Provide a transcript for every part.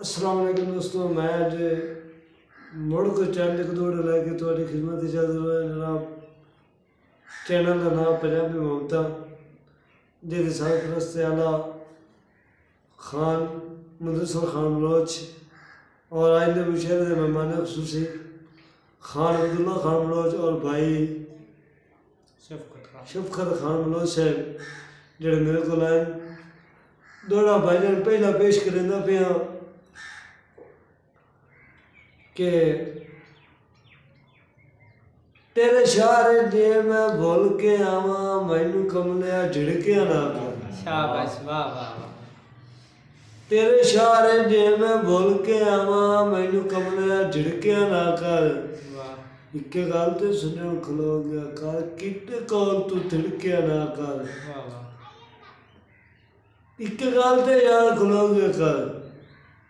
अस्सलाम वालेकुम दोस्तों, मैं आज मुड़ को चैनल एक दौड़ लैके थोड़ी खिदमत चल रहा है जनाब। चैनल का नाम पंजाबी ममता जिहदे सरपरस्त आला खान मुदस्सिर खान बलोच और आज के मुशहरे के मेहमान खुसूसी खान अब्दुल्ला खान बलोच और भाई शफकत खान बलोच साहब जेड़े मेरे को आए। दौड़ा भाईजान पहला पेश करेंदा पिया कि तेरे शारे जे मैं भूल के आवा मैनू कमलिया झिड़किया ना कर। शाबाश, वाह वाह वाह। तेरे शारे जे मैं भूल के आवा मैनू कमलिया झिड़किया ना कर। वाह इक्के गल ते सुनन खलो गया कर किते कौल तू थिड़किया ना कर। वाह वाह। इक्के गल ते यार खलो गया कर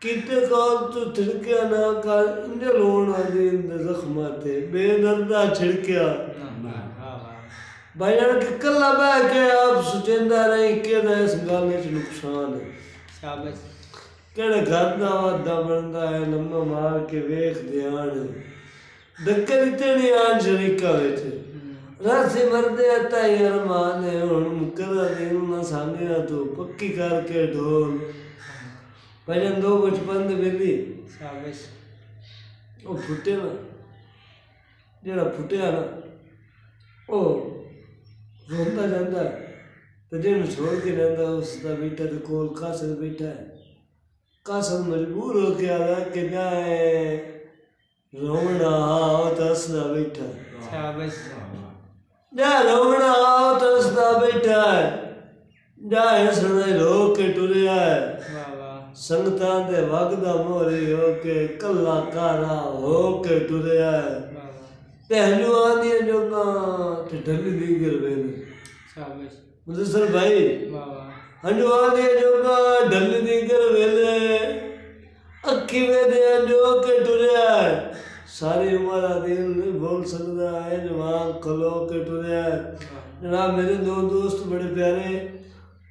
किते कौल तू थिड़किया ना कर। इंदे लोण आदि इंदे जख्मा ते बेदर्दा छिड़किया। भाईजान के कला बह के आप सुचेंदा रही कि इस गल च नुकसान है। शाबाश। केड़े घर दा वादा बनदा है लम्मा मार के वेख ध्यान धक्के दिते नहीं आन शरीका विच रासी मरदे ताई अरमान है हुण मुकदा दिन ना सांगिया तू पक्की करके ढोल। भाईजान दो बचपन दे बेली शाबाश। वो फुटे ना जेड़ा फुटिया ना वो रोंदा जांदा ते जिन्नू छोड़ के रहिंदा उसदा बेटा ते कोल कासल बैठा है। कासल मजबूर हो के आया कि जाए रोवना आओ तो हसदा बैठा। शाबाश। जा रोवना आओ तो हसदा बैठा है जा हसना रो के टुरिया है। वाह वाह। संगतां दे वगदा मोरी हो के कला कारा हो के टुरिया है। वाह वाह। पहलू आदि जोगा ते ढली दी गिरवेले। शाबाश। मुदस्सिर भाई वाह वाह। हंजू आदि जोगा ढली दी गिरवेले अखी वेदे जो के टुरिया है। सारी उम्र आदि नहीं बोल सकता है जवान खलो के टुरिया है। जनाब मेरे दो दोस्त बड़े प्यारे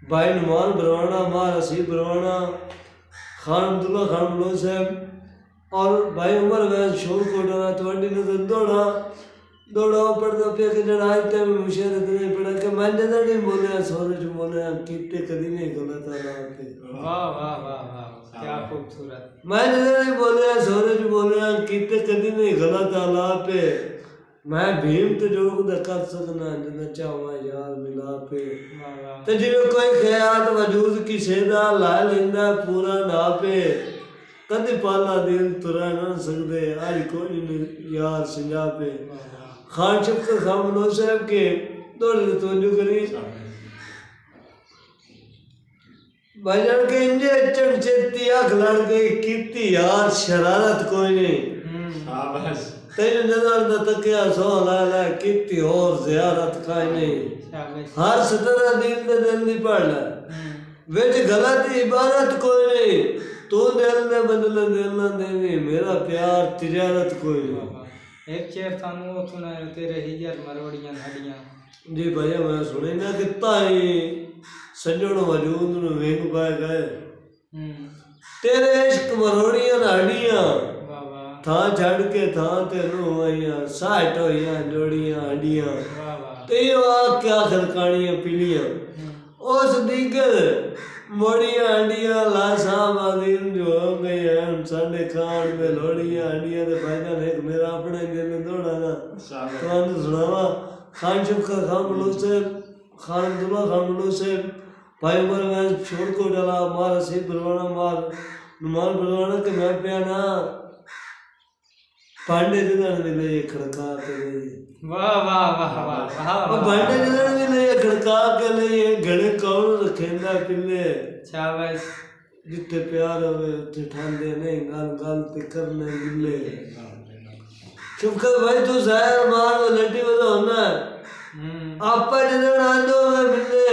भाई नुमान बरवाना मां हसीब बरवाना खान अब्दुल्ला खान बलोच साहब और भाई उमर वैद शोर कोटरा थोड़ी नजर दौड़ा दौड़ा पढ़ता पे कि जड़ा आज टाइम मुशहरे नहीं पढ़ा कि मैं जदा नहीं बोलिया सोरे च बोलिया कीते कदी नहीं गलत आला पे। वाह वाह वाह वाह, क्या खूबसूरत। मैं जदा नहीं बोलिया सोरे च बोलिया कीते कदी नहीं गलत आला पे। मैं भीम तो जो खुदा कर सकना जिन्ना चाहवा यार मिला पे। वाह वाह। ते जिवे कोई ख्याल वजूद किसे दा ला लेंदा पूरा ना पे कदी पाला दिल तुरा ना सकदे आज कोई नहीं यार संजा पे। खान शफकत खान बलोच साहब के दौड़े तवज्जो करी भाईजान के इंजे चमचेती आँख लड़ गई कीती यार शरारत कोई नहीं। शाबाश। तेरे नजर दा तकिया सो ला ला कीती और जियारत काई नहीं। शाबाश। हर सतरा दिल दे दिल दी पढ़ ला विच गलत इबारत कोई नहीं। तू दिल ने बदले दिल ना देवी मेरा प्यार तिजारत कोई नहीं। एक शेर थानू वो सुनाया तेरे हिजर मरोड़ियां हड्डियां। जी भैया मैं सुने ना कि ताई सजण वजूद नु वेग पाए गए तेरे इश्क मरोड़ियां हड्डियां। वाह वाह। था छड़ के था तेनू आइयां साठ होइयां जोड़ियां हड्डियां। वाह वाह। ते यो आ क्या खरकानियां पीलियां उस दीगर मोड़ियां हड्डियां लाशा बादीन जो हो गई हैं साढ़े खान में लोड़ियां हड्डियां ते भाईजान एक मेरा अपना दिल दौड़ा ना तो सुनावा खान शफकत खान बलोच साहब खान अब्दुल्ला खान बलोच साहब भाई उमर वैद छोड़ को डाला मार हसीब बरवाना मार नुमान बरवाना के मैं पिया ना पांडे जिधर भी नहीं खड़का के लिए। वाह वाह वाह वाह वाह। पांडे जिधर भी नहीं खड़का के लिए घड़े कौन रखेंदा पिले। शाबाश। जिते प्यार होवे उते ठांदे नहीं गल गल ते करने गिले। शफकत भाई तू जाहिर मार वो लड्डी वदा होना आपा जिधर आंदो में मिले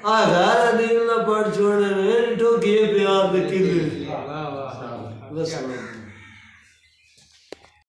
आ घर दिल ना पड़ छोड़ने ने ठोकिए प्यार दे किले। वाह वाह। बस